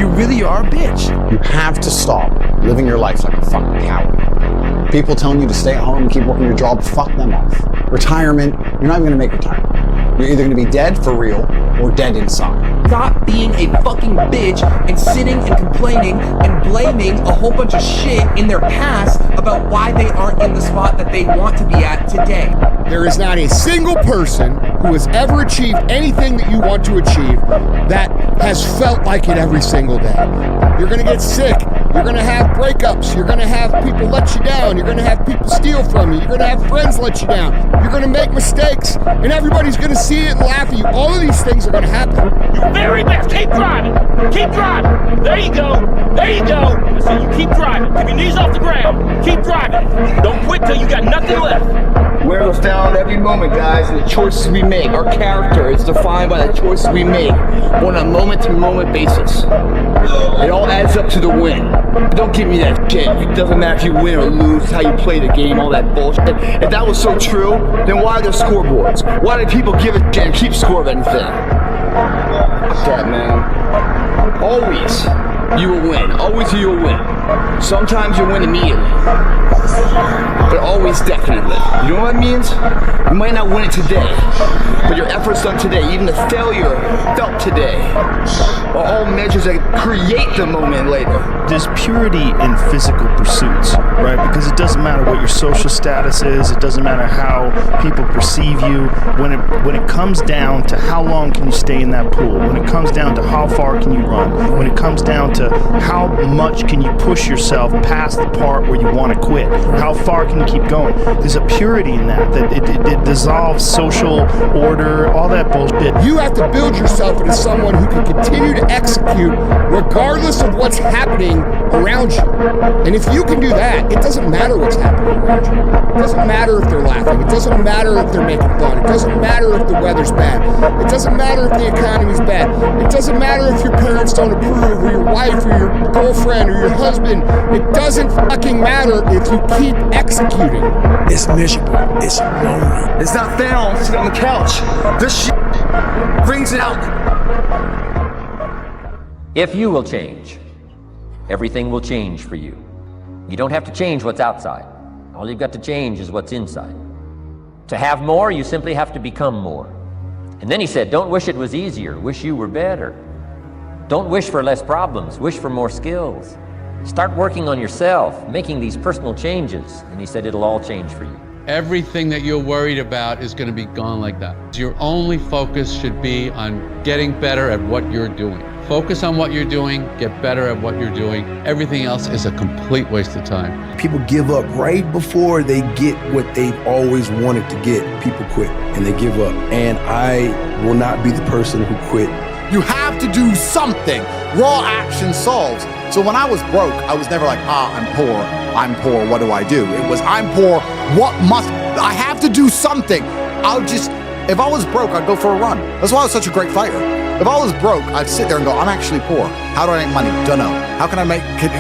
You really are a bitch. You have to stop living your life like a fucking coward. People telling you to stay at home, keep working your job, fuck them off. Retirement, you're not even gonna make retirement. You're either gonna be dead for real or dead inside. Stop being a fucking bitch and sitting and complaining and blaming a whole bunch of shit in their past about why they aren't in the spot that they want to be at today. There is not a single person who has ever achieved anything that you want to achieve that has felt like it every single day. You're gonna get sick. You're gonna have breakups. You're gonna have people let you down. You're gonna have people steal from you. You're gonna have friends let you down. You're gonna make mistakes, and everybody's gonna see it and laugh at you. All of these things are gonna happen. You very best. Keep driving. Keep driving. There you go. There you go. So you keep driving. Keep your knees off the ground. Keep driving. Don't quit till you got nothing left. We're found every moment, guys, and the choices we make. Our character is defined by the choices we make on a moment-to-moment basis. It all adds up to the win. Don't give me that shit. It doesn't matter if you win or lose, it's how you play the game, all that bullshit. If that was so true, then why are there scoreboards? Why do people give a shit and keep score of anything? Fuck that, man. Always, you will win. Always you will win. Sometimes you win immediately. But always definitely. You know what that means? You might not win it today, but your efforts done today, even the failure felt today, are all measures that create the moment later. There's purity in physical pursuits, right? Because it doesn't matter what your social status is, it doesn't matter how people perceive you. When it comes down to how long can you stay in that pool, when it comes down to how far can you run, when it comes down to how much can you push yourself past the part where you want to quit, how far can you keep going, there's a purity in that it dissolves social order, all that bullshit. You have to build yourself into someone who can continue to execute regardless of what's happening around you. And if you can do that, it doesn't matter what's happening around you. It doesn't matter if they're laughing. It doesn't matter if they're making fun. It doesn't matter if the weather's bad. It doesn't matter if the economy's bad. It doesn't matter if your parents don't approve, or your wife, or your girlfriend, or your husband. It doesn't fucking matter if you keep executing. It's miserable. It's lonely. It's not found sitting on the couch. This shit brings it out. If you will change, everything will change for you. You don't have to change what's outside. All you've got to change is what's inside. To have more, you simply have to become more. And then he said, don't wish it was easier, wish you were better. Don't wish for less problems, wish for more skills. Start working on yourself, making these personal changes, and he said it'll all change for you. Everything that you're worried about is going to be gone like that. Your only focus should be on getting better at what you're doing. Focus on what you're doing, get better at what you're doing. Everything else is a complete waste of time. People give up right before they get what they've always wanted to get. People quit and they give up. And I will not be the person who quit. You have to do something. Raw action solves. So when I was broke, I was never like, I'm poor, what do I do? It was, I'm poor, I have to do something. If I was broke, I'd go for a run. That's why I was such a great fighter. If I was broke, I'd sit there and go, I'm actually poor. How do I make money? Don't know.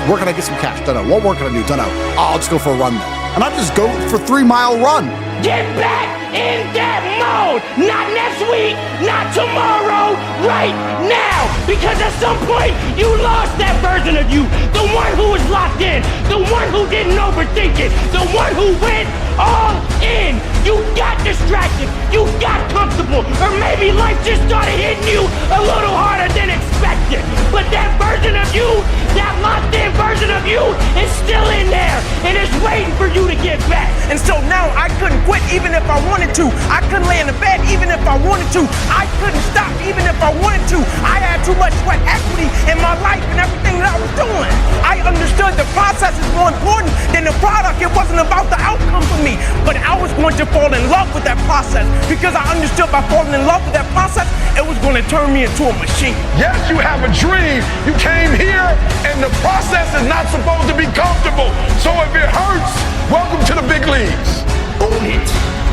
Where can I get some cash? Don't know. What work can I do? Don't know. I'll just go for a run then. And I'd just go for 3 mile run. Get back in that mode! Not next week, not tomorrow, right now! Because at some point, you lost that version of you. The one who was locked in. The one who didn't overthink it. The one who went all in. You got distracted. You got comfortable. Or maybe life just started hitting you a little harder than expected. But that version of you, that locked in version of you, is still in there. And it's waiting for you to get back. And so now I couldn't quit even if I wanted to. I couldn't lay in the bed even if I wanted to. I couldn't stop even if I wanted to. I had too much sweat equity in my life and everything that I was doing. I understood the process is more important than the product. It wasn't about the outcome for me. But I was going to fall in love with that process because I understood by falling in love with that process, it was going to turn me into a machine. Yes, you have a dream. You came here and the process is not supposed to be comfortable. So if it hurts, welcome to the big leagues. Own it.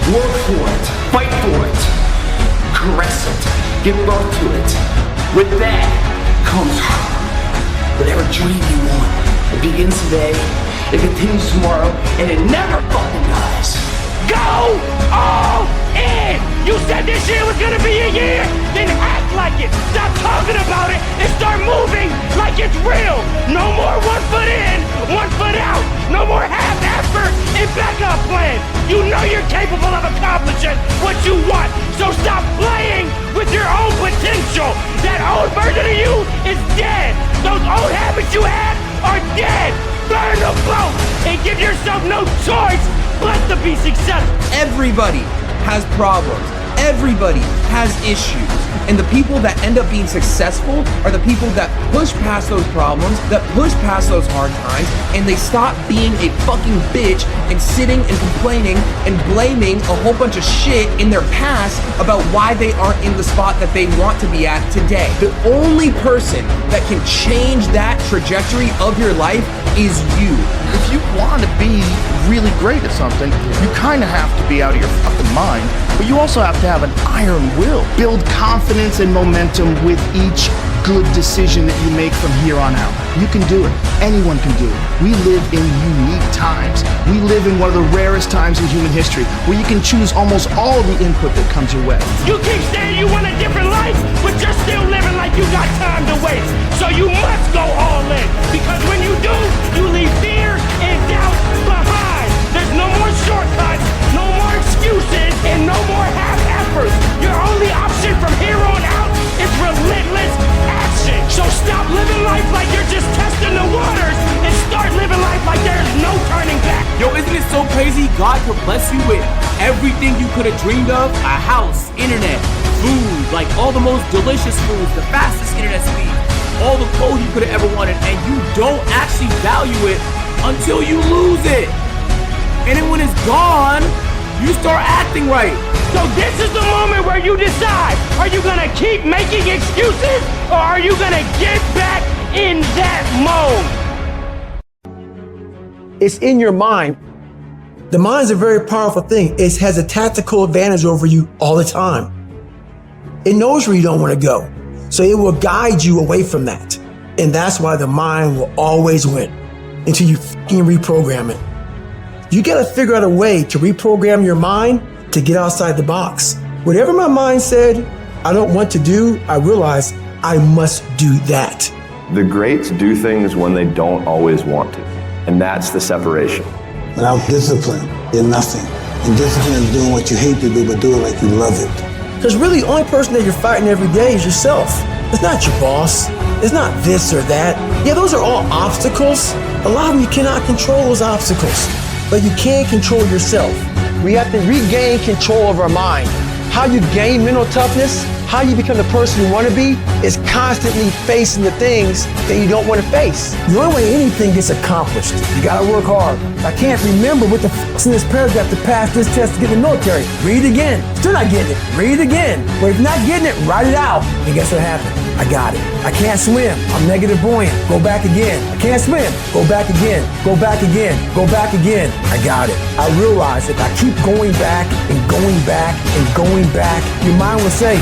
Work for it. Fight for it. Caress it. Give birth to it. With that comes whatever dream you want. It begins today, it continues tomorrow, and it never fucking dies. Go all in! You said this year was gonna be a year, then act like it. Stop talking about it and start moving like it's real. No more 1 foot in, 1 foot out. No more half effort and backup plan. You know you're capable of accomplishing what you want. So stop playing with your own potential. That old version of you is dead. Those old habits you had are dead. Burn the boat and give yourself no choice but to be successful. Everybody has problems. Everybody has issues. And the people that end up being successful are the people that push past those problems, that push past those hard times, and they stop being a fucking bitch and sitting and complaining and blaming a whole bunch of shit in their past about why they aren't in the spot that they want to be at today. The only person that can change that trajectory of your life is you. If you want to be really great at something, you kind of have to be out of your fucking mind, but you also have to have an iron will. Build confidence and momentum with each good decision that you make from here on out. You can do it. Anyone can do it. We live in unique times. We live in one of the rarest times in human history where you can choose almost all the input that comes your way. You keep saying you want a different life, but you're still living like you got time to waste. So you must go all in, because when you do, you leave fear and doubt behind. There's no more shortcuts, no more excuses, and no more half efforts. Your only option from here on out is relentless action. So stop living life like you're just testing the waters and start living life like there's no turning back. Yo, isn't it so crazy? God could bless you with everything you could have dreamed of. A house, internet, food, like all the most delicious foods, the fastest internet speed, all the clothes you could have ever wanted, and you don't actually value it until you lose it. And then when it's gone, you start acting right. So this is the moment where you decide, are you gonna keep making excuses, or are you gonna get back in that mode? It's in your mind. The mind's a very powerful thing. It has a tactical advantage over you all the time. It knows where you don't want to go. So it will guide you away from that. And that's why the mind will always win until you fucking reprogram it. You got to figure out a way to reprogram your mind to get outside the box. Whatever my mind said I don't want to do, I realize I must do that. The greats do things when they don't always want to. And that's the separation. Without discipline, you're nothing. And discipline is doing what you hate to do, but do it like you love it. Because really, the only person that you're fighting every day is yourself. It's not your boss. It's not this or that. Yeah, those are all obstacles. A lot of them you cannot control those obstacles, but you can control yourself. We have to regain control of our mind. How you gain mental toughness, how you become the person you want to be, is constantly facing the things that you don't want to face. The only way anything gets accomplished, you gotta work hard. I can't remember what the f***'s in this paragraph to pass this test to get in the military. Read it again. Still not getting it. Read it again. But if you're not getting it, write it out. And guess what happened? I got it. I can't swim. I'm negative buoyant. Go back again. I can't swim. Go back again. Go back again. Go back again. I got it. I realized if I keep going back and going back and going back, your mind will say,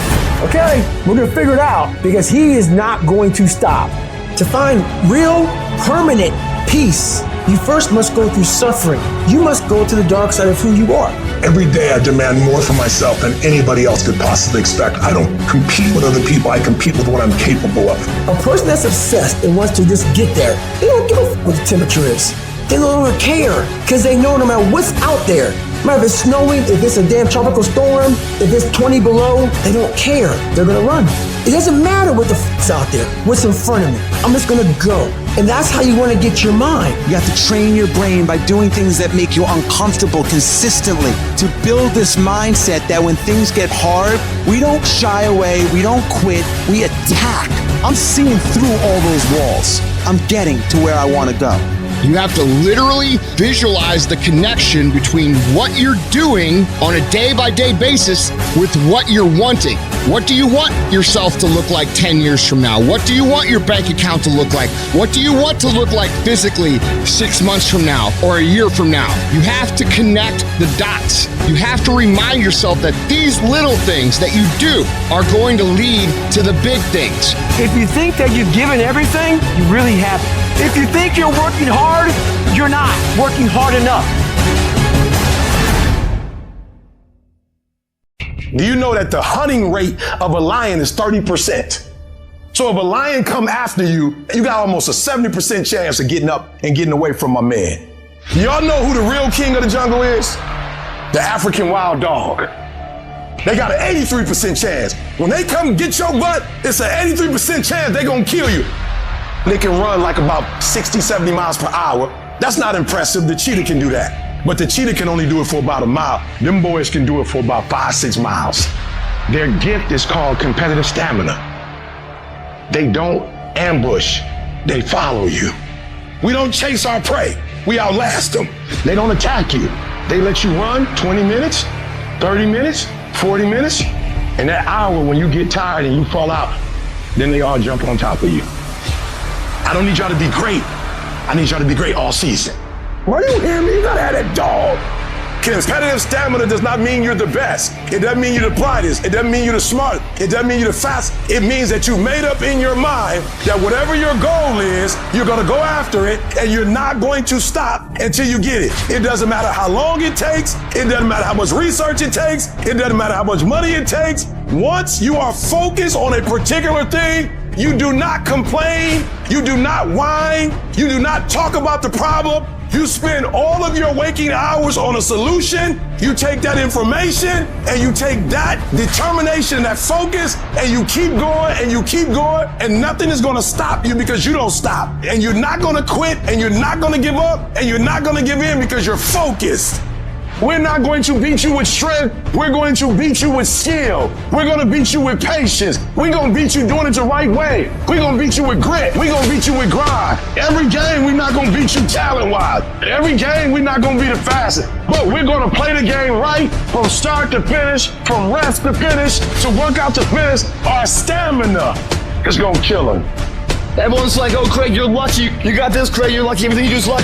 okay, we're gonna figure it out, because he is not going to stop. To find real, permanent peace, you first must go through suffering. You must go to the dark side of who you are. Every day I demand more for myself than anybody else could possibly expect. I don't compete with other people, I compete with what I'm capable of. A person that's obsessed and wants to just get there, they don't give a f what the temperature is. They no longer care, because they know no matter what's out there, no matter if it's snowing, if it's a damn tropical storm, if it's 20 below, they don't care. They're gonna run. It doesn't matter what the f***'s out there, what's in front of me. I'm just gonna go. And that's how you wanna get your mind. You have to train your brain by doing things that make you uncomfortable consistently, to build this mindset that when things get hard, we don't shy away, we don't quit, we attack. I'm seeing through all those walls. I'm getting to where I wanna go. You have to literally visualize the connection between what you're doing on a day-by-day basis with what you're wanting. What do you want yourself to look like 10 years from now? What do you want your bank account to look like? What do you want to look like physically 6 months from now or a year from now? You have to connect the dots. You have to remind yourself that these little things that you do are going to lead to the big things. If you think that you've given everything, you really haven't. If you think you're working hard, you're not working hard enough. Do you know that the hunting rate of a lion is 30%? So if a lion come after you, you got almost a 70% chance of getting up and getting away from my man. Y'all know who the real king of the jungle is? The African wild dog. They got an 83% chance. When they come get your butt, it's an 83% chance they gonna kill you. They can run like about 60, 70 miles per hour. That's not impressive. The cheetah can do that. But the cheetah can only do it for about a mile. Them boys can do it for about 5, 6 miles. Their gift is called competitive stamina. They don't ambush, they follow you. We don't chase our prey, we outlast them. They don't attack you. They let you run 20 minutes, 30 minutes, 40 minutes, and that hour when you get tired and you fall out, then they all jump on top of you. I don't need y'all to be great. I need y'all to be great all season. Why you hear me? You gotta have that dog. Competitive stamina does not mean you're the best. It doesn't mean you're the brightest. It doesn't mean you're the smartest. It doesn't mean you're the fastest. It means that you made up in your mind that whatever your goal is, you're gonna go after it and you're not going to stop until you get it. It doesn't matter how long it takes. It doesn't matter how much research it takes. It doesn't matter how much money it takes. Once you are focused on a particular thing, you do not complain. You do not whine. You do not talk about the problem. You spend all of your waking hours on a solution. You take that information and you take that determination, that focus, and you keep going and you keep going, and nothing is gonna stop you because you don't stop. And you're not gonna quit, and you're not gonna give up, and you're not gonna give in because you're focused. We're not going to beat you with strength. We're going to beat you with skill. We're going to beat you with patience. We're going to beat you doing it the right way. We're going to beat you with grit. We're going to beat you with grind. Every game, we're not going to beat you talent-wise. Every game, we're not going to be the fastest. But we're going to play the game right from start to finish, from rest to finish, to workout to finish. Our stamina is going to kill them. Everyone's like, oh, Craig, you're lucky. You got this, Craig, you're lucky. Everything you do is luck.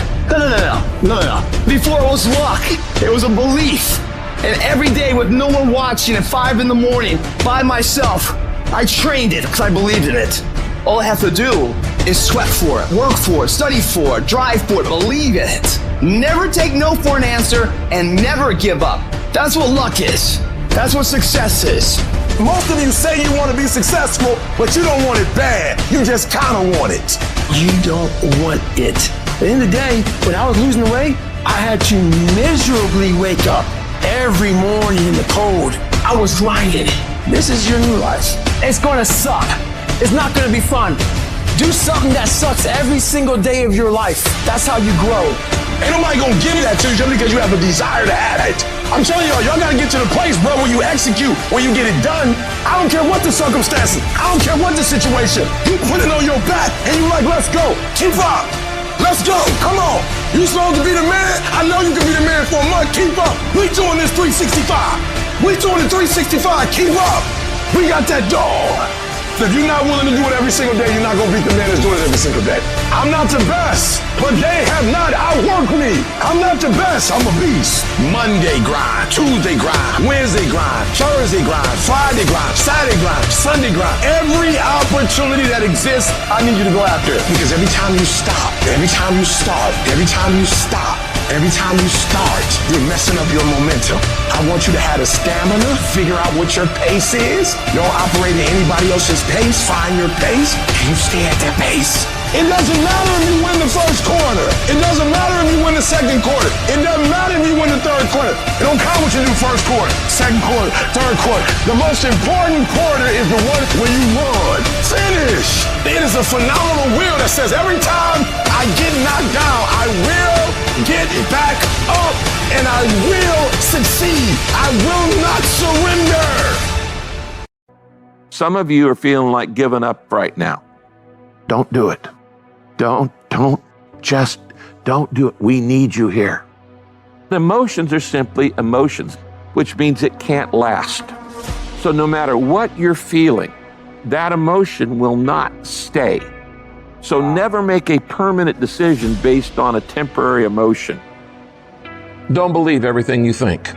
No. Before it was luck, it was a belief. And every day with no one watching at 5 in the morning by myself, I trained it because I believed in it. All I have to do is sweat for it, work for it, study for it, drive for it, believe in it. Never take no for an answer and never give up. That's what luck is. That's what success is. Most of you say you want to be successful, but you don't want it bad. You just kind of want it. You don't want it. At the end of the day, when I was losing the weight, I had to miserably wake up every morning in the cold. I was grinding. This is your new life. It's gonna suck. It's not gonna be fun. Do something that sucks every single day of your life. That's how you grow. Ain't nobody gonna give you that to you just because you have a desire to have it. I'm telling y'all gotta get to the place, bro, where you execute, where you get it done. I don't care what the circumstances. I don't care what the situation. You put it on your back and you like, let's go. Keep up. Let's go. Come on. You supposed to be the man? I know you can be the man for a month. Keep up. We doing this 365. We doing it 365. Keep up. We got that dog. If you're not willing to do it every single day, you're not gonna beat the man that's doing it every single day. I'm not the best, but they have not outworked me. I'm not the best, I'm a beast. Monday grind, Tuesday grind, Wednesday grind, Thursday grind, Friday grind, Saturday grind, Sunday grind. Every opportunity that exists, I need you to go after it. Because every time you stop, every time you start, every time you stop, every time you start, you're messing up your momentum. I want you to have the stamina, figure out what your pace is. Don't operate at anybody else's pace. Find your pace, and you stay at that pace. It doesn't matter if you win the first quarter. It doesn't matter if you win the second quarter. It doesn't matter if you win the third quarter. It don't count what you do first quarter, second quarter, third quarter. The most important quarter is the one where you run. Finish. It is a phenomenal wheel that says every time I get knocked down, I will get back up and I will succeed. I will not surrender. Some of you are feeling like giving up right now. Don't do it. Don't do it. We need you here. Emotions are simply emotions, which means it can't last. So no matter what you're feeling, that emotion will not stay. So never make a permanent decision based on a temporary emotion. Don't believe everything you think.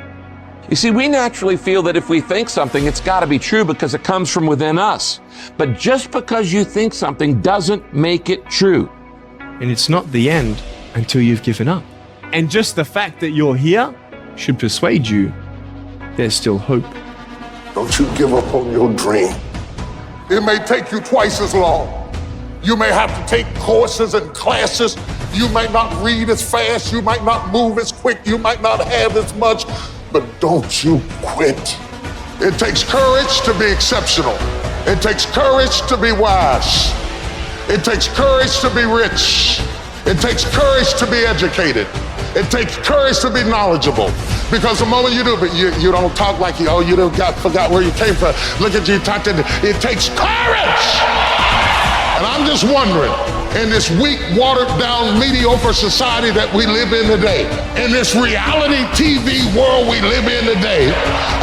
You see, we naturally feel that if we think something, it's got to be true because it comes from within us. But just because you think something doesn't make it true. And it's not the end until you've given up. And just the fact that you're here should persuade you there's still hope. Don't you give up on your dream. It may take you twice as long. You may have to take courses and classes. You might not read as fast. You might not move as quick. You might not have as much, but don't you quit. It takes courage to be exceptional. It takes courage to be wise. It takes courage to be rich. It takes courage to be educated. It takes courage to be knowledgeable. Because the moment you do, but you don't talk like you forgot where you came from. Look at you talking. It takes courage. And I'm just wondering, in this weak, watered down, mediocre society that we live in today, in this reality TV world we live in today,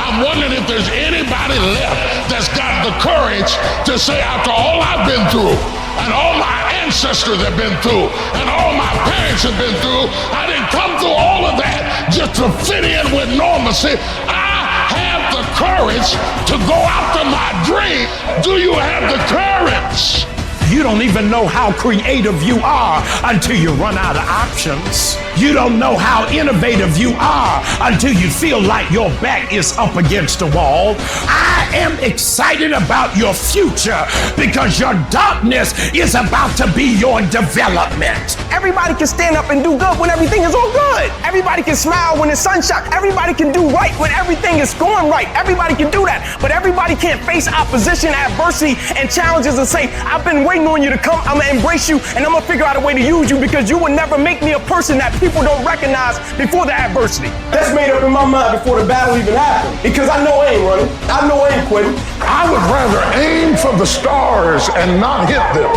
I'm wondering if there's anybody left that's got the courage to say, after all I've been through, and all my ancestors have been through, and all my parents have been through, I didn't come through all of that just to fit in with normalcy. I have the courage to go after my dream. Do you have the courage? You don't even know how creative you are until you run out of options. You don't know how innovative you are until you feel like your back is up against the wall. I am excited about your future because your darkness is about to be your development. Everybody can stand up and do good when everything is all good. Everybody can smile when the sun's shining. Everybody can do right when everything is going right. Everybody can do that. But everybody can't face opposition, adversity, and challenges and say, I've been waiting on you to come, I'm gonna embrace you, and I'm gonna figure out a way to use you because you will never make me a person that people don't recognize before the adversity. That's made up in my mind before the battle even happened. Because I know I ain't running. I know I ain't quitting. I would rather aim for the stars and not hit them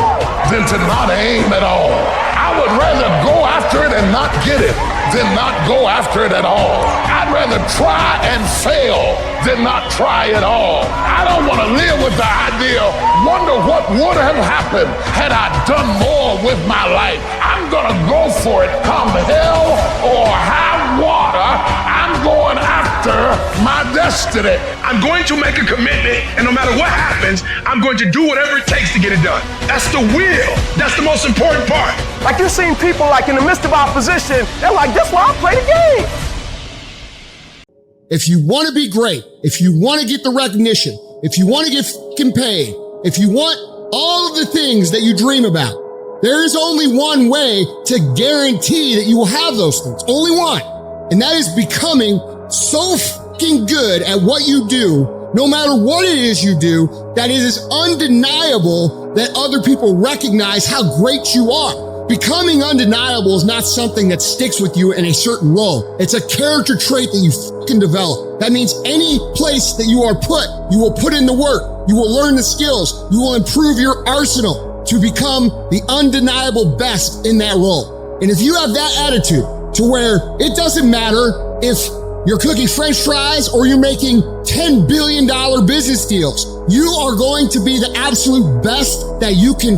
than to not aim at all. I would rather go after it and not get it than not go after it at all. I'd rather try and fail than not try at all. I don't want to live with the idea, wonder what would have happened had I done more with my life. I'm gonna go for it, come hell or high water. I'm going after my destiny. I'm going to make a commitment, and no matter what happens, I'm going to do whatever it takes to get it done. That's the will. That's the most important part. Like you're seeing people like in the midst of opposition, they're like, that's why I play the game. If you want to be great, if you want to get the recognition, if you want to get fucking paid, if you want all of the things that you dream about, there is only one way to guarantee that you will have those things. Only one. And that is becoming so fucking good at what you do, no matter what it is you do, that it is undeniable that other people recognize how great you are. Becoming undeniable is not something that sticks with you in a certain role. It's a character trait that you fucking develop. That means any place that you are put, you will put in the work. You will learn the skills. You will improve your arsenal to become the undeniable best in that role. And if you have that attitude to where it doesn't matter if you're cooking French fries or you're making $10 billion business deals, you are going to be the absolute best that you can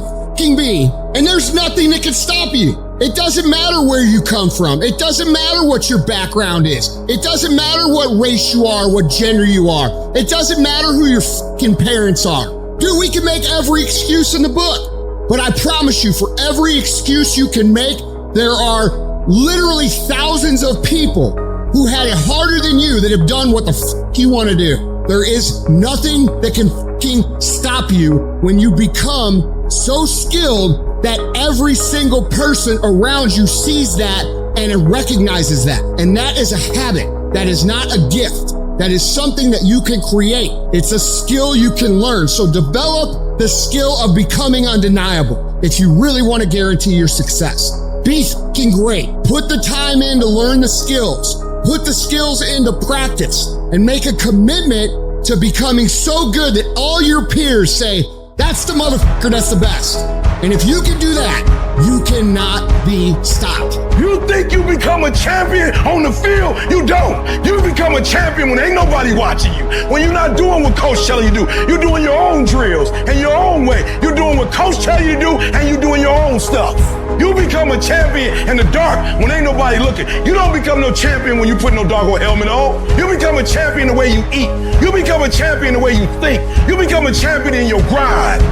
be, and there's nothing that can stop you. It doesn't matter where you come from. It doesn't matter what your background is. It doesn't matter what race you are, what gender you are. It doesn't matter who your fucking parents are. Dude, we can make every excuse in the book, but I promise you, for every excuse you can make, there are literally thousands of people who had it harder than you that have done what the fuck you want to do. There is nothing that can fucking stop you when you become so skilled that every single person around you sees that and it recognizes that. And that is a habit. That is not a gift. That is something that you can create. It's a skill you can learn. So develop the skill of becoming undeniable if you really want to guarantee your success. Be fucking great. Put the time in to learn the skills. Put the skills into practice and make a commitment to becoming so good that all your peers say, that's the motherfucker that's the best. And if you can do that, you cannot be stopped. You think you become a champion on the field? You don't. You become a champion when ain't nobody watching you. When you're not doing what coach telling you to do. You're doing your own drills in your own way. You're doing what coach telling you to do, and you're doing your own stuff. You become a champion in the dark when ain't nobody looking. You don't become no champion when you put no doggone helmet on. You become a champion the way you eat. You become a champion the way you think. You become a champion in your grind.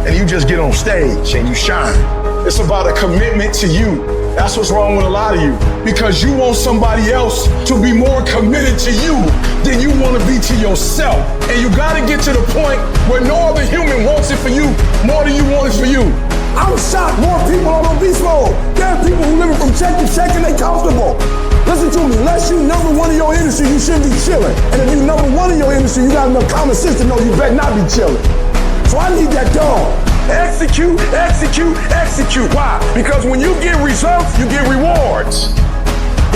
And you just get on stage and you shine. It's about a commitment to you That's what's wrong with a lot of you. Because you want somebody else to be more committed to you than you want to be to yourself. And you got to get to the point where no other human wants it for you more than you want it for you. I'm shocked more people are on beast mode. There are people who living from check to check and they comfortable. Listen to me, unless you number one in your industry, you shouldn't be chilling. And if you number one in your industry, you got enough common sense to know you better not be chilling. So I need that dog. Execute, execute, execute. Why? Because when you get results, you get rewards.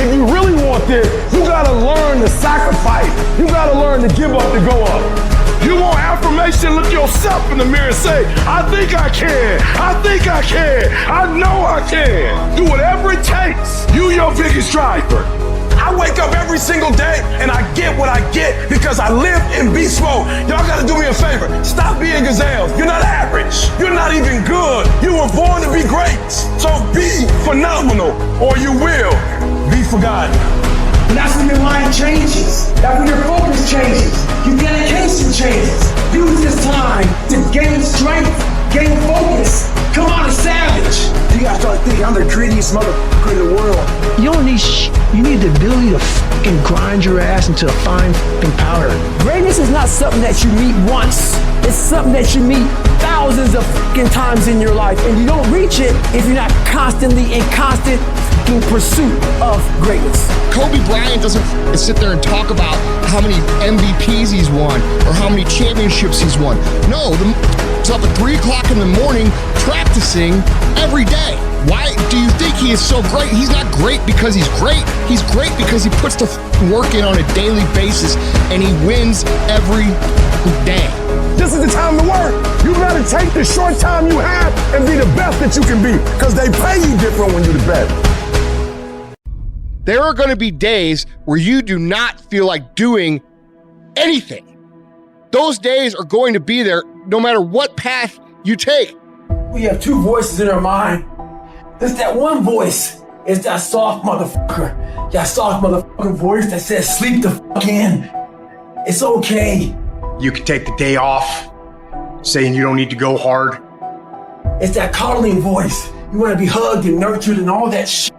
If you really want this, you gotta learn to sacrifice. You gotta learn to give up to go up. You want affirmation, look yourself in the mirror and say, I think I can, I think I can, I know I can. Do whatever it takes. You your biggest driver. I wake up every single day and I get what I get because I live in beast mode. Y'all gotta do me a favor. Stop being gazelles. You're not average. You're not even good. You were born to be great. So be phenomenal or you will be forgotten. And that's when your mind changes. That's when your focus changes. Your dedication changes. Use this time to gain strength, gain focus. Come on, a savage. You gotta start thinking, I'm the greediest motherfucker in the world. You don't need you need the ability to fucking grind your ass into a fine fucking powder. Greatness is not something that you meet once. It's something that you meet thousands of fucking times in your life. And you don't reach it if you're not constantly in constant pursuit of greatness. Kobe Bryant doesn't sit there and talk about how many MVPs he's won or how many championships he's won. No, he's up at 3 o'clock in the morning practicing every day. Why do you think he is so great? He's not great because he's great. He's great because he puts the work in on a daily basis and he wins every day. This is the time to work. You gotta take the short time you have and be the best that you can be because they pay you different when you're the best. There are going to be days where you do not feel like doing anything. Those days are going to be there no matter what path you take. We have two voices in our mind. There's that one voice. It's that soft motherfucker. That soft motherfucking voice that says sleep the fuck in. It's okay. You can take the day off, saying you don't need to go hard. It's that coddling voice. You want to be hugged and nurtured and all that shit.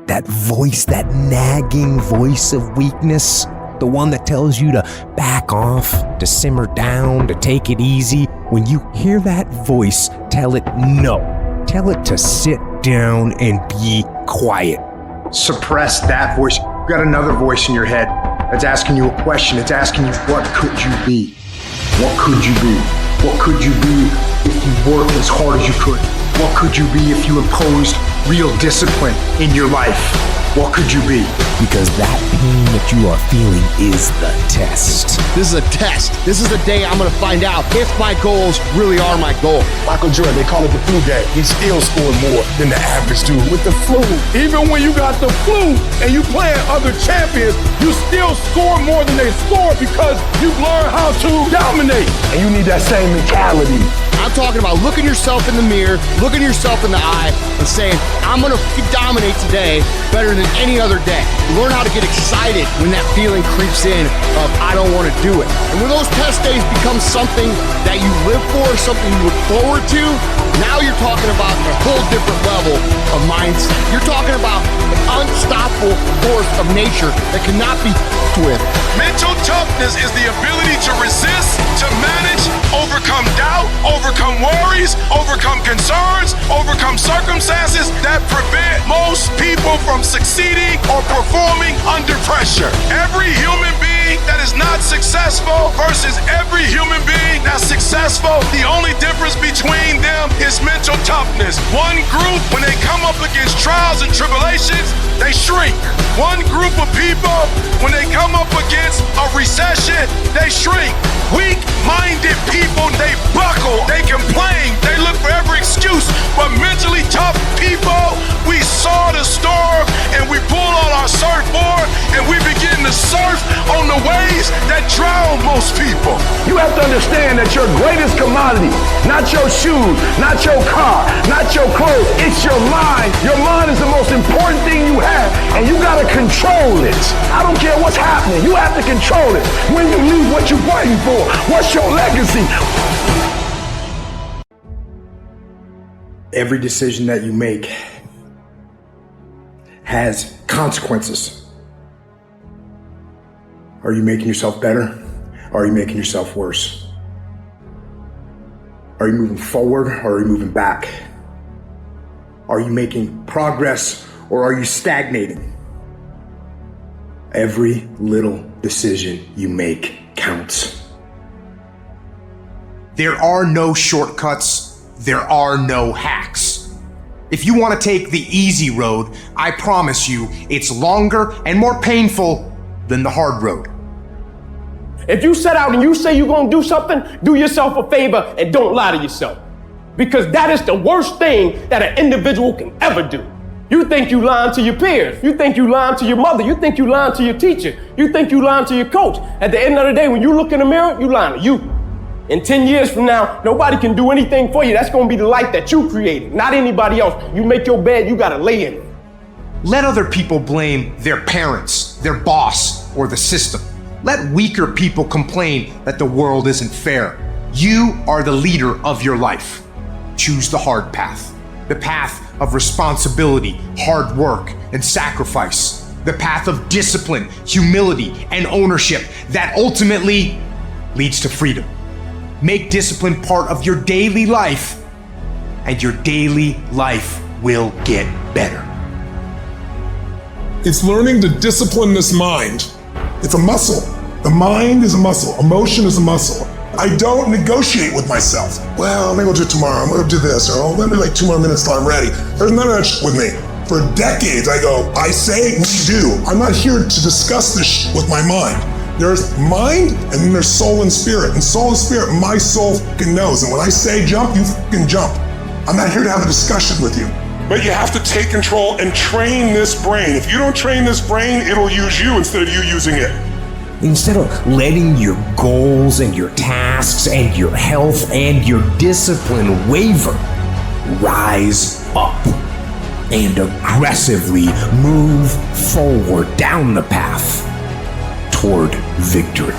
That voice, that nagging voice of weakness, the one that tells you to back off, to simmer down, to take it easy. When you hear that voice, tell it no. Tell it to sit down and be quiet. Suppress that voice. You've got another voice in your head that's asking you a question. It's asking you, what could you be? What could you be? What could you be if you worked as hard as you could? What could you be if you imposed real discipline in your life? What could you be? Because that pain that you are feeling is the test. This is a test. This is the day I'm going to find out if my goals really are my goal. Michael Jordan, they call it the flu game. He still scored more than the average dude with the flu. Even when you got the flu and you playing other champions, you still score more than they score because you've learned how to dominate. And you need that same mentality. I'm talking about looking yourself in the mirror, looking yourself in the eye, and saying, I'm going to dominate today better than any other day. Learn how to get excited when that feeling creeps in of, I don't want to do it. And when those test days become something that you live for, something you look forward to, now you're talking about a whole different level of mindset. You're talking about an unstoppable force of nature that cannot be with. Mental toughness is the ability to resist, to manage, overcome doubt, overcome worries, overcome concerns, overcome circumstances that prevent most people from succeeding or performing under pressure. Every human being that is not successful versus every human being that's successful, the only difference between them is mental toughness. One group, when they come up against trials and tribulations, they shrink. One group of people, when they come up against a recession, they shrink. Weak-minded people, they buckle, they complain, they look for every excuse. But mentally tough people, we saw the storm and we pull on our surfboard and we begin to surf on the waves that drown most people. You have to understand that your greatest commodity, not your shoes, not your car, not your clothes, it's your mind. Your mind is the most important thing you have, and you gotta control it. I don't care what's happening, you have to control it. When you leave, what you fighting for? What's your legacy? Every decision that you make has consequences. Are you making yourself better? Or are you making yourself worse? Are you moving forward or are you moving back? Are you making progress or are you stagnating? Every little decision you make counts. There are no shortcuts. There are no hacks. If you want to take the easy road, I promise you it's longer and more painful than the hard road. If you set out and you say you're gonna do something, do yourself a favor and don't lie to yourself. Because that is the worst thing that an individual can ever do. You think you lying to your peers. You think you lying to your mother. You think you lying to your teacher. You think you lying to your coach. At the end of the day, when you look in the mirror, you lying to you. In 10 years from now, nobody can do anything for you. That's gonna be the life that you created, not anybody else. You make your bed, you gotta lay in it. Let other people blame their parents, their boss, or the system. Let weaker people complain that the world isn't fair. You are the leader of your life. Choose the hard path. The path of responsibility, hard work, and sacrifice. The path of discipline, humility, and ownership that ultimately leads to freedom. Make discipline part of your daily life, and your daily life will get better. It's learning to discipline this mind. It's a muscle. The mind is a muscle. Emotion is a muscle. I don't negotiate with myself. Well, maybe I'll do it tomorrow. I'm gonna do this. Or let me like 2 more minutes till I'm ready. There's none of that shit with me. For decades, I go, I say, we do. I'm not here to discuss this shit with my mind. There's mind, and then there's soul and spirit. And soul and spirit, my soul fucking knows. And when I say jump, you fucking jump. I'm not here to have a discussion with you. But you have to take control and train this brain. If you don't train this brain, it'll use you instead of you using it. Instead of letting your goals and your tasks and your health and your discipline waver, rise up and aggressively move forward down the path toward victory.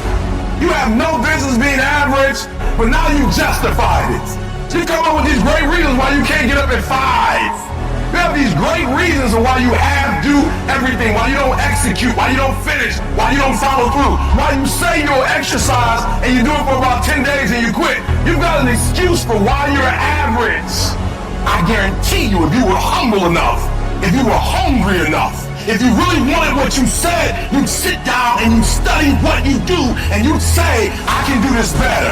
You have no business being average, but now you justified it. You come up with these great reasons why you can't get up at 5. You have these great reasons of why you do everything, why you don't execute, why you don't finish, why you don't follow through, why you say you'll exercise and you do it for about 10 days and you quit. You've got an excuse for why you're average. I guarantee you, if you were humble enough, if you were hungry enough, if you really wanted what you said, you'd sit down and you'd study what you do and you'd say, I can do this better.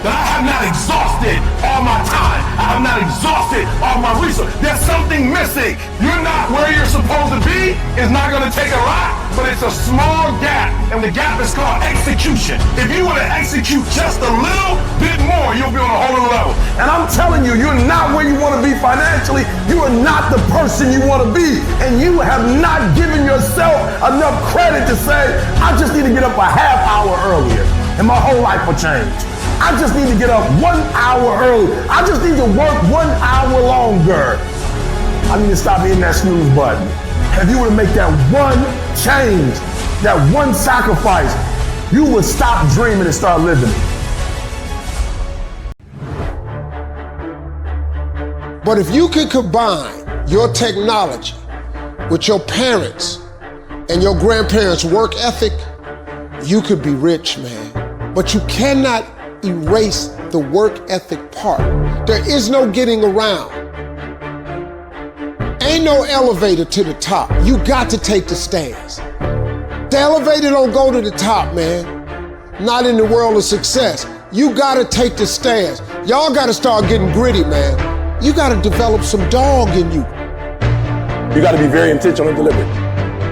That I have not exhausted all my time. I have not exhausted all my resources. There's something missing. You're not where you're supposed to be. It's not going to take a lot, but it's a small gap, and the gap is called execution. If you want to execute just a little bit more, you'll be on a whole other level. And I'm telling you, you're not where you want to be financially. You are not the person you want to be, and you have not given yourself enough credit to say, I just need to get up a half hour earlier, and my whole life will change. I just need to get up 1 hour early. I just need to work 1 hour longer. I need to stop hitting that snooze button. If you were to make that one change, that one sacrifice, you would stop dreaming and start living it. But if you can combine your technology with your parents and your grandparents' work ethic, you could be rich, man. But you cannot erase the work ethic part. There is no getting around. Ain't no elevator to the top. You got to take the stairs. The elevator don't go to the top, man. Not in the world of success. You gotta take the stairs. Y'all gotta start getting gritty, man. You gotta develop some dog in you. You gotta be very intentional and deliberate.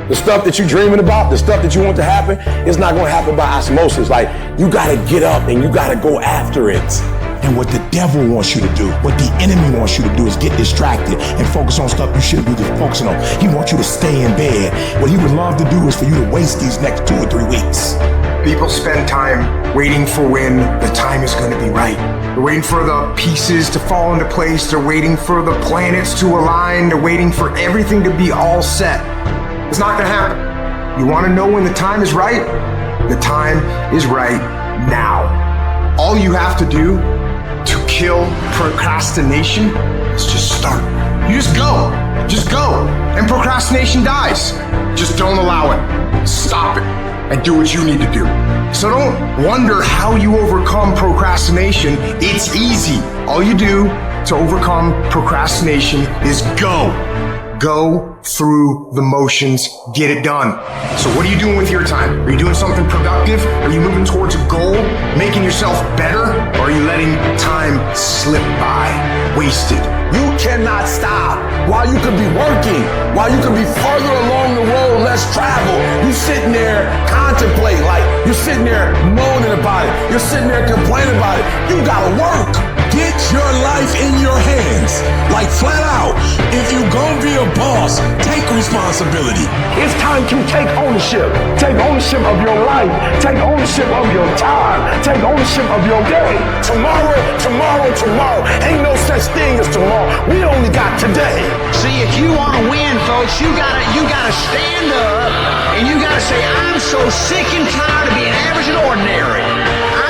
The stuff that you're dreaming about, the stuff that you want to happen, it's not gonna happen by osmosis. Like, you gotta get up and you gotta go after it. And what the devil wants you to do, what the enemy wants you to do is get distracted and focus on stuff you shouldn't be just focusing on. He wants you to stay in bed. What he would love to do is for you to waste these next 2 or 3 weeks. People spend time waiting for when the time is going to be right. They're waiting for the pieces to fall into place. They're waiting for the planets to align. They're waiting for everything to be all set. It's not going to happen. You want to know when the time is right? The time is right now. All you have to do to kill procrastination is just start. You just go. Just go. And procrastination dies. Just don't allow it. Stop it. And do what you need to do. So don't wonder how you overcome procrastination. It's easy. All you do to overcome procrastination is go. Go through the motions, get it done. So what are you doing with your time? Are you doing something productive? Are you moving towards a goal? Making yourself better? Or are you letting time slip by? Wasted. You cannot stop while you could be working, while you could be further along the road, less travel. You sitting there contemplating, like you're sitting there moaning about it. You're sitting there complaining about it. You gotta work. Get your life in your hands. Like flat out, if you gonna be a boss, take responsibility. It's time to take ownership. Take ownership of your life. Take ownership of your time. Take ownership of your day. Tomorrow, tomorrow, tomorrow. Ain't no such thing as tomorrow. We only got today. See, if you want to win, folks, you gotta stand up and you gotta say, I'm so sick and tired of being average and ordinary.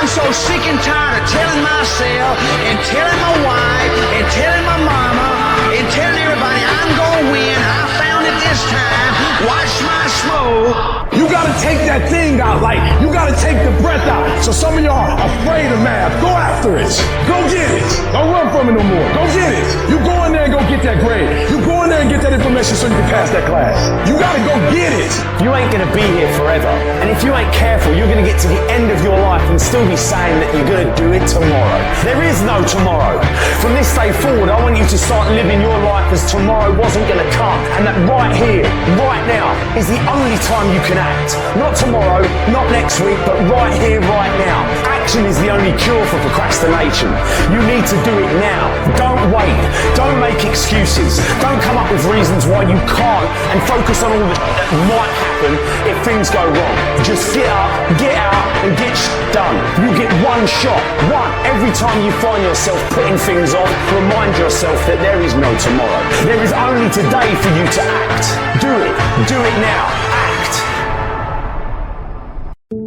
I'm so sick and tired of telling myself and telling my wife and telling my mama and telling everybody I'm gonna win. I found it this time. Watch my smoke. You gotta take that thing out, like you gotta take the breath out. So some of y'all are afraid of math. Go after it. Go get it. Don't run from it no more. Go get it. You go in there and go get that grade. You go in there and get that information so you can pass that class. You gotta go get it. You ain't gonna be here forever. And if you ain't careful, you're gonna get to the end of your life and still be saying that you're gonna do it tomorrow. There is no tomorrow. From this day forward, I want you to start living your life as tomorrow wasn't gonna come. And that right here, right now, is the only time you can act. Not tomorrow, not next week, but right here, right now. Action is the only cure for procrastination. You need to do it now. Don't wait. Don't make excuses. Don't come up with reasons why you can't and focus on all that might happen if things go wrong. Just get up, get out, and get done. You get one shot, one. Every time you find yourself putting things off, remind yourself that there is no tomorrow. There is only today for you to act. Do it. Do it now. Act.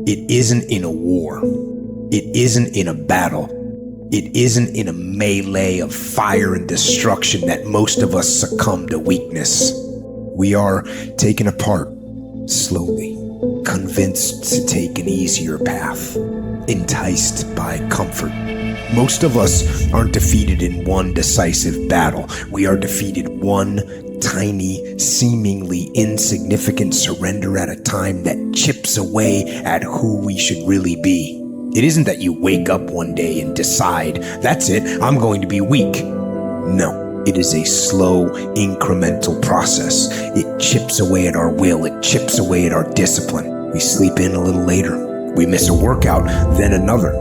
It isn't in a war. It isn't in a battle. It isn't in a melee of fire and destruction that most of us succumb to weakness. We are taken apart slowly, convinced to take an easier path, enticed by comfort. Most of us aren't defeated in one decisive battle. We are defeated one tiny, seemingly insignificant surrender at a time that chips away at who we should really be. It isn't that you wake up one day and decide, that's it, I'm going to be weak. No, it is a slow, incremental process. It chips away at our will. It chips away at our discipline. We sleep in a little later. We miss a workout, then another.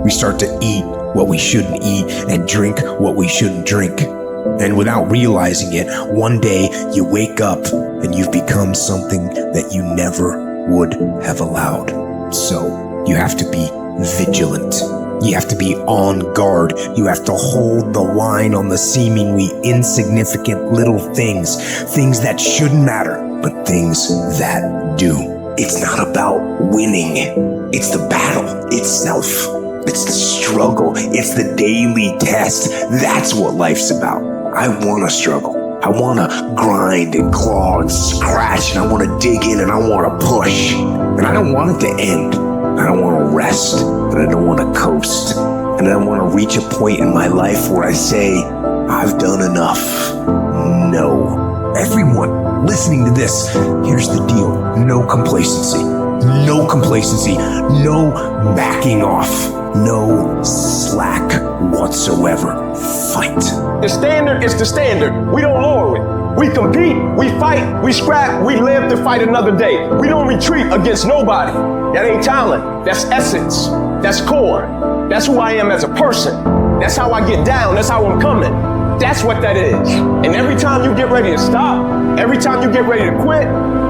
We start to eat what we shouldn't eat and drink what we shouldn't drink. And without realizing it, one day you wake up and you've become something that you never would have allowed. So you have to be vigilant. You have to be on guard. You have to hold the line on the seemingly insignificant little things that shouldn't matter, but things that do. It's not about winning. It's the battle itself. It's the struggle. It's the daily test. That's what life's about. I want to struggle. I want to grind and claw and scratch, and I want to dig in and I want to push. And I don't want it to end. I don't want to rest, and I don't want to coast. And I don't want to reach a point in my life where I say, I've done enough. No. Everyone listening to this, here's the deal. No complacency. No complacency. No backing off. No slack whatsoever. Fight. The standard is the standard. We don't lower it. We compete, we fight, we scrap, we live to fight another day. We don't retreat against nobody. That ain't talent. That's essence. That's core. That's who I am as a person. That's how I get down. That's how I'm coming. That's what that is. And every time you get ready to stop, every time you get ready to quit,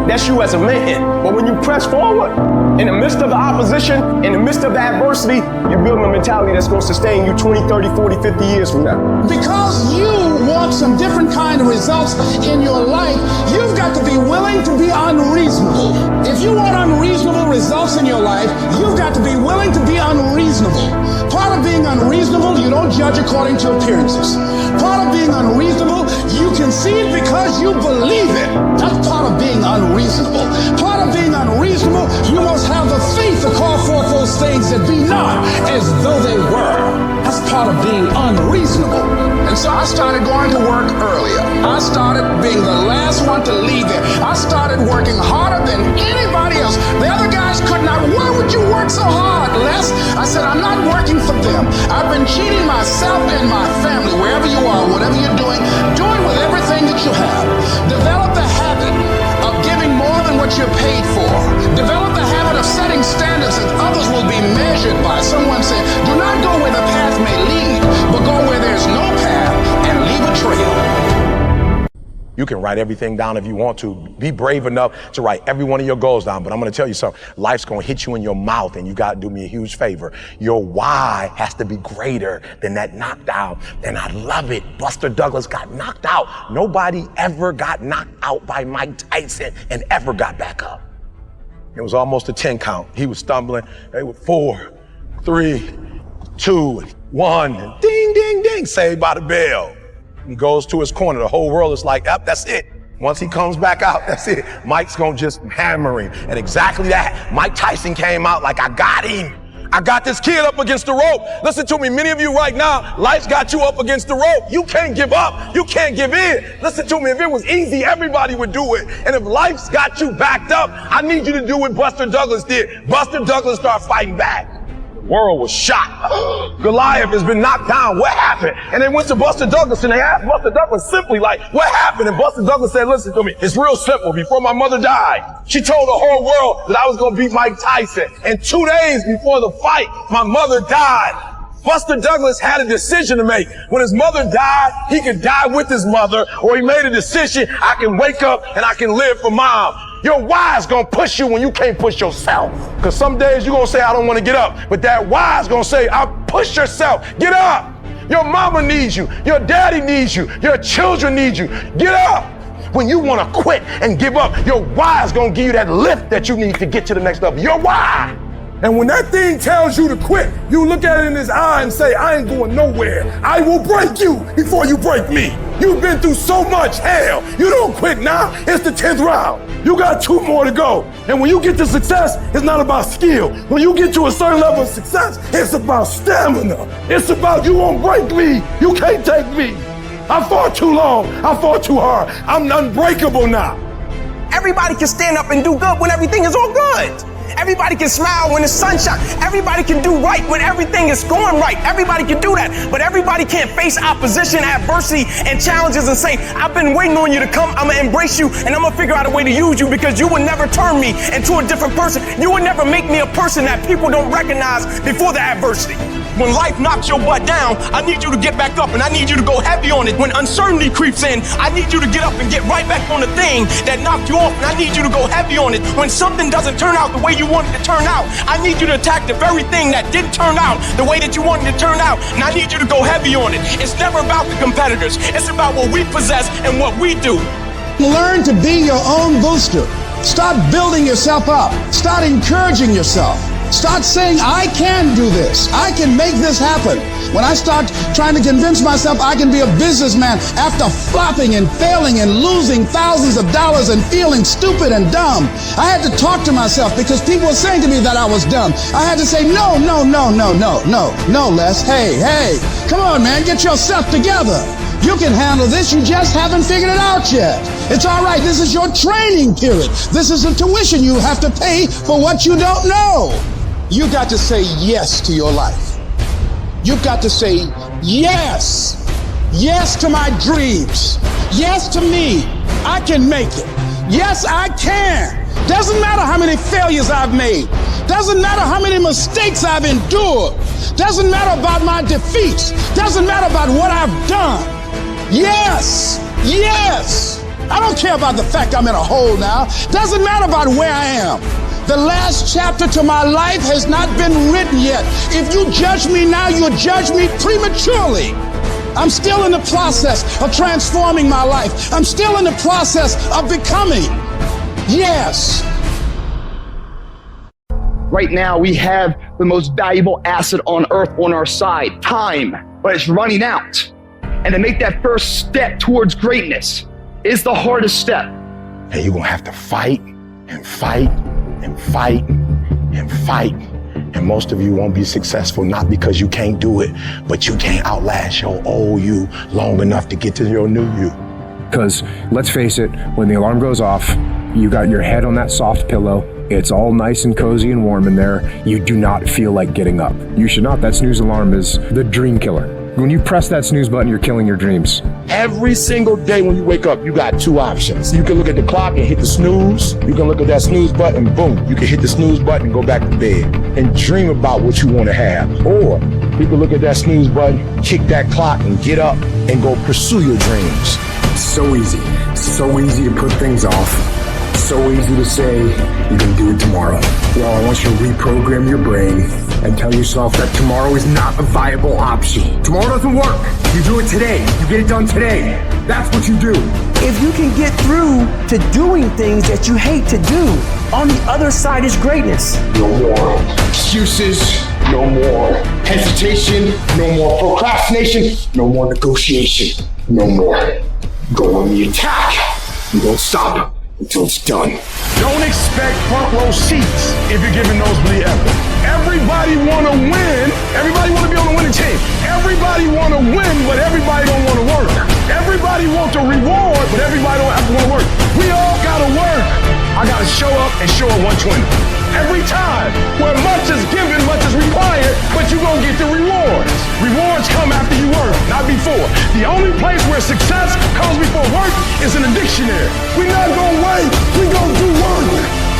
that's you as a man. But when you press forward, in the midst of the opposition, in the midst of the adversity, you're building a mentality that's going to sustain you 20, 30, 40, 50 years from now. Because you want some different kind of results in your life, you've got to be willing to be unreasonable. If you want unreasonable results in your life, you've got to be willing to be unreasonable. Part of being unreasonable, you don't judge according to appearances. Part of being unreasonable, you can see it because you believe it. That's part of being unreasonable. Part of being unreasonable, you must have the faith to call forth those things that be not as though they were. That's part of being unreasonable. And so I started going to work earlier. I started being the last one to leave there. I started working harder than anybody else. The other guys could not. Why would you work so hard, Les? I said, I'm not working for them. I've been cheating myself and my family, wherever you are, whatever you're doing, do it with everything that you have. Develop the habit of giving more than what you're paid for. Develop the habit of setting standards that others will be measured by. Someone said, do not go where the path may lead, but go where there's no path and leave a trail. You can write everything down if you want to. Be brave enough to write every one of your goals down. But I'm going to tell you something. Life's going to hit you in your mouth, and you got to do me a huge favor. Your why has to be greater than that knockdown. And I love it. Buster Douglas got knocked out. Nobody ever got knocked out by Mike Tyson and ever got back up. It was almost a 10 count. He was stumbling. They were 4, 3, 2, 1. And ding, ding, ding. Saved by the bell. He goes to his corner. The whole world is like, yep, that's it. Once he comes back out, that's it. Mike's gonna just hammer him. And exactly that. Mike Tyson came out like, I got him. I got this kid up against the rope. Listen to me, many of you right now, life's got you up against the rope. You can't give up. You can't give in. Listen to me, if it was easy, everybody would do it. And if life's got you backed up, I need you to do what Buster Douglas did. Buster Douglas started fighting back. The world was shocked. Goliath has been knocked down. What happened? And they went to Buster Douglas and they asked Buster Douglas simply like, what happened? And Buster Douglas said, listen to me. It's real simple. Before my mother died, she told the whole world that I was going to beat Mike Tyson. And 2 days before the fight, my mother died. Buster Douglas had a decision to make. When his mother died, he could die with his mother, or he made a decision, I can wake up and I can live for mom. Your why is gonna push you when you can't push yourself. Cause some days you're gonna say, I don't wanna get up. But that why is gonna say, push yourself, get up. Your mama needs you, your daddy needs you, your children need you, get up. When you wanna quit and give up, your why is gonna give you that lift that you need to get to the next level. Your why. And when that thing tells you to quit, you look at it in his eye and say, I ain't going nowhere. I will break you before you break me. You've been through so much hell. You don't quit now. It's the 10th round. You got 2 more to go. And when you get to success, it's not about skill. When you get to a certain level of success, it's about stamina. It's about you won't break me. You can't take me. I fought too long. I fought too hard. I'm unbreakable now. Everybody can stand up and do good when everything is all good. Everybody can smile when the sun shines. Everybody can do right when everything is going right. Everybody can do that. But everybody can't face opposition, adversity, and challenges and say, I've been waiting on you to come. I'm going to embrace you and I'm going to figure out a way to use you because you would never turn me into a different person. You would never make me a person that people don't recognize before the adversity. When life knocks your butt down, I need you to get back up and I need you to go heavy on it. When uncertainty creeps in, I need you to get up and get right back on the thing that knocked you off and I need you to go heavy on it. When something doesn't turn out the way you want it to turn out, I need you to attack the very thing that didn't turn out the way that you wanted it to turn out, and I need you to go heavy on it. It's never about the competitors. It's about what we possess and what we do. Learn to be your own booster. Start building yourself up. Start encouraging yourself. Start saying, I can do this. I can make this happen. When I start trying to convince myself I can be a businessman after flopping and failing and losing thousands of dollars and feeling stupid and dumb, I had to talk to myself because people were saying to me that I was dumb. I had to say, no, Les. Hey, come on, man, get yourself together. You can handle this. You just haven't figured it out yet. It's all right. This is your training period. This is the tuition you have to pay for what you don't know. You got to say yes to your life. You've got to say yes. Yes to my dreams. Yes to me. I can make it. Yes, I can. Doesn't matter how many failures I've made. Doesn't matter how many mistakes I've endured. Doesn't matter about my defeats. Doesn't matter about what I've done. Yes. I don't care about the fact I'm in a hole now. Doesn't matter about where I am. The last chapter to my life has not been written yet. If you judge me now, you'll judge me prematurely. I'm still in the process of transforming my life. I'm still in the process of becoming. Yes. Right now, we have the most valuable asset on earth on our side, time, but it's running out. And to make that first step towards greatness is the hardest step. And you're gonna have to fight and fight and fight and fight. And most of you won't be successful, not because you can't do it, but you can't outlast your old you long enough to get to your new you. Because let's face it, when the alarm goes off, you got your head on that soft pillow. It's all nice and cozy and warm in there. You do not feel like getting up. You should not. That snooze alarm is the dream killer. When you press that snooze button, you're killing your dreams. Every single day when you wake up, you got two options. You can look at the clock and hit the snooze. You can look at that snooze button, boom. You can hit the snooze button and go back to bed and dream about what you want to have. Or you can look at that snooze button, kick that clock and get up and go pursue your dreams. It's so easy to put things off. So easy to say, you can do it tomorrow. Well, I want you to reprogram your brain and tell yourself that tomorrow is not a viable option. Tomorrow doesn't work. You do it today. You get it done today. That's what you do. If you can get through to doing things that you hate to do, on the other side is greatness. No more excuses, no more hesitation, no more procrastination, no more negotiation, no more. Go on the attack. You don't stop until it's done. Don't expect front row seats if you're giving nosebleed effort. Everybody want to win. Everybody want to be on the winning team. Everybody want to win, but everybody don't want to work. Everybody want the reward, but everybody don't have to want to work. We all got to work. I got to show up and show up 120. Every time. Where much is given, much is required, but you're going to get the rewards. Rewards come after you work, not before. The only place where success comes before work is in the dictionary. We're not going to wait. We're going to do work.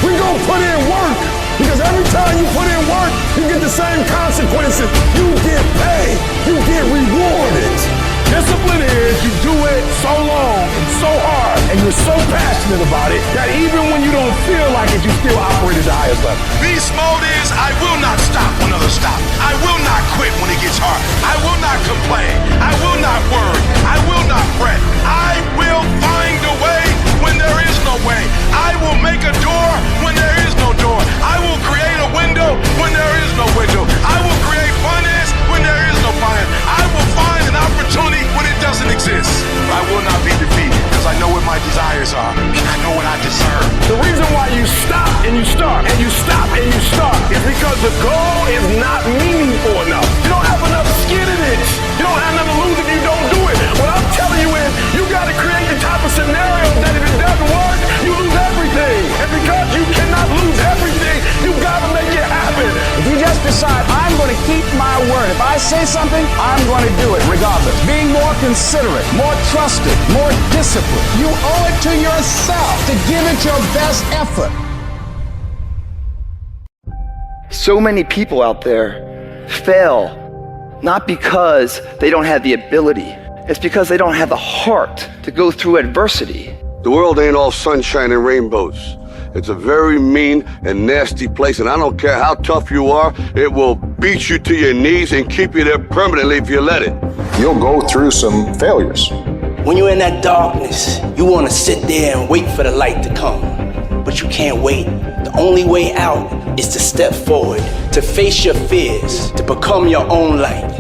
We're going to put in work. Because every time you put in work, you get the same consequences. You get paid. You get rewarded. Discipline is you do it so long and so hard and you're so passionate about it that even when you don't feel like it, you still operate at the highest level. Beast mode is I will not stop when others stop. I will not quit when it gets hard. I will not complain. I will not worry. I will not fret. I will find a way when there is no way. I will make a door when there is no door. I will create a window when there is no window. I will create finance when there is no finance. I will find an opportunity when it doesn't exist. I will not be defeated because I know what my desires are and I know what I deserve. The reason why you stop and you start and you stop and you start is because the goal is not meaningful enough. You don't have enough skin in it. You don't have nothing to lose if you don't do it. What I'm telling you is you got to create the type of scenario that if it doesn't work, you lose everything. And because you cannot lose everything, you got to make it happen. If you just decide, I'm going to keep my word. If I say something, I'm going to do it regardless. Being more considerate, more trusted, more disciplined. You owe it to yourself to give it your best effort. So many people out there fail, not because they don't have the ability. It's because they don't have the heart to go through adversity. The world ain't all sunshine and rainbows. It's a very mean and nasty place, and I don't care how tough you are, it will beat you to your knees and keep you there permanently if you let it. You'll go through some failures. When you're in that darkness, you want to sit there and wait for the light to come. But you can't wait. The only way out is to step forward, to face your fears, to become your own light.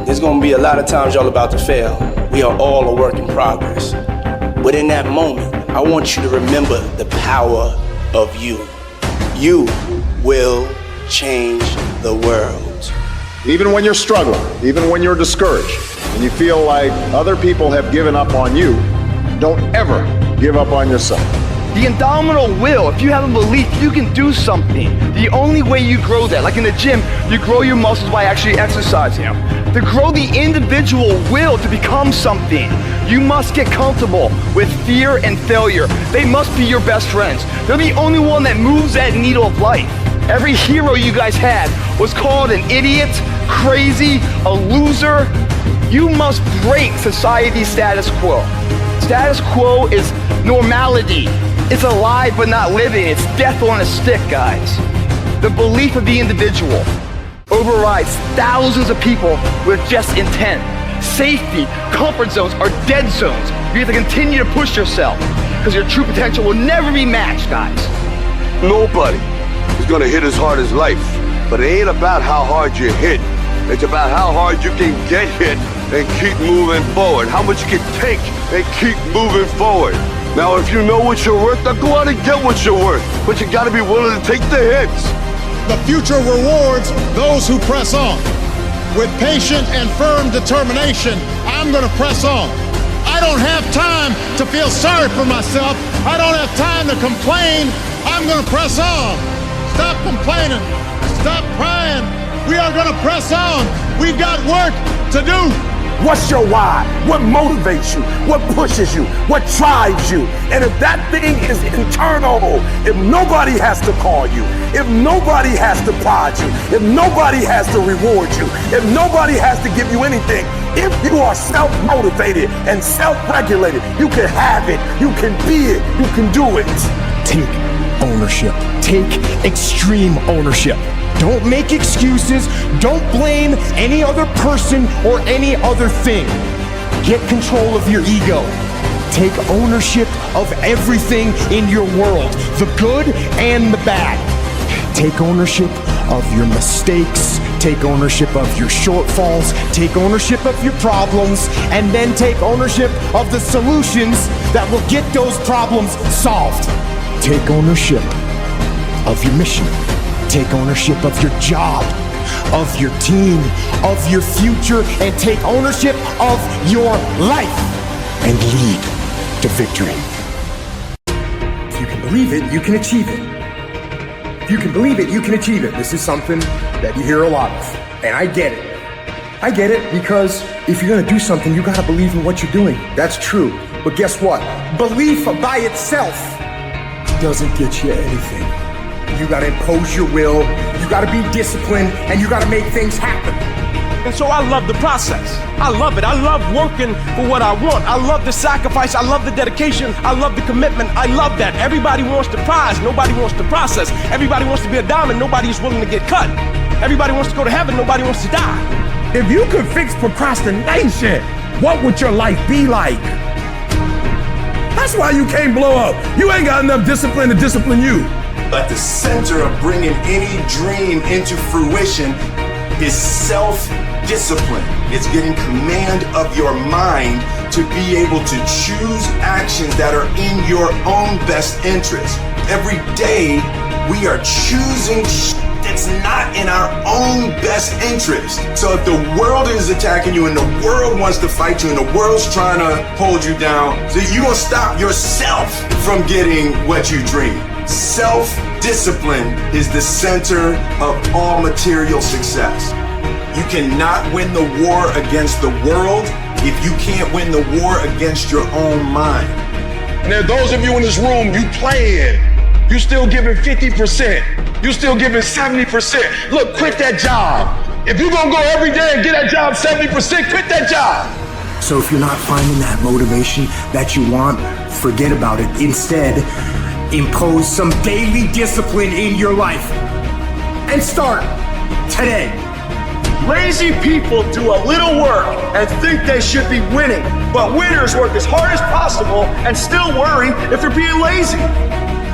There's going to be a lot of times y'all about to fail. We are all a work in progress. But in that moment, I want you to remember the power of you. You will change the world. Even when you're struggling, even when you're discouraged, and you feel like other people have given up on you, don't ever give up on yourself. The indomitable will, if you have a belief you can do something, the only way you grow that, like in the gym, you grow your muscles by actually exercising them. To grow the individual will to become something, you must get comfortable with fear and failure. They must be your best friends. They're the only one that moves that needle of life. Every hero you guys had was called an idiot, crazy, a loser. You must break society's status quo. Status quo is normality. It's alive but not living. It's death on a stick, guys. The belief of the individual overrides thousands of people with just intent. Safety, comfort zones are dead zones. You have to continue to push yourself because your true potential will never be matched, guys. Nobody is gonna hit as hard as life. But it ain't about how hard you hit. It's about how hard you can get hit and keep moving forward. How much you can take and keep moving forward. Now, if you know what you're worth, then go out and get what you're worth. But you gotta be willing to take the hits. The future rewards those who press on. With patient and firm determination, I'm gonna press on. I don't have time to feel sorry for myself. I don't have time to complain. I'm gonna press on. Stop complaining. Stop crying. We are gonna press on. We've got work to do. What's your why? What motivates you? What pushes you? What drives you? And if that thing is internal, if nobody has to call you, if nobody has to prod you, if nobody has to reward you, if nobody has to give you anything, if you are self-motivated and self-regulated, you can have it, you can be it, you can do it. Take ownership. Take extreme ownership. Don't make excuses. Don't blame any other person or any other thing. Get control of your ego. Take ownership of everything in your world, the good and the bad. Take ownership of your mistakes. Take ownership of your shortfalls. Take ownership of your problems. And then take ownership of the solutions that will get those problems solved. Take ownership of your mission. Take ownership of your job, of your team, of your future, and take ownership of your life and lead to victory. If you can believe it, you can achieve it. If you can believe it, you can achieve it. This is something that you hear a lot of, and I get it. I get it because if you're gonna do something, you gotta believe in what you're doing. That's true. But guess what? Belief by itself doesn't get you anything. You gotta impose your will, you gotta be disciplined, and you gotta make things happen. And so I love the process. I love it. I love working for what I want. I love the sacrifice. I love the dedication. I love the commitment. I love that. Everybody wants the prize. Nobody wants the process. Everybody wants to be a diamond. Nobody is willing to get cut. Everybody wants to go to heaven. Nobody wants to die. If you could fix procrastination, what would your life be like? That's why you can't blow up. You ain't got enough discipline to discipline you. At the center of bringing any dream into fruition is self-discipline. It's getting command of your mind to be able to choose actions that are in your own best interest. Every day, we are choosing that's not in our own best interest. So if the world is attacking you and the world wants to fight you and the world's trying to hold you down, so you're gonna stop yourself from getting what you dream. Self-discipline is the center of all material success. You cannot win the war against the world if you can't win the war against your own mind. And there are those of you in this room, you playing. You still giving 50%. You still giving 70%. Look, quit that job. If you're gonna go every day and get that job 70%, quit that job. So if you're not finding that motivation that you want, forget about it. Instead, impose some daily discipline in your life. And start today. Lazy people do a little work and think they should be winning, but winners work as hard as possible and still worry if they're being lazy.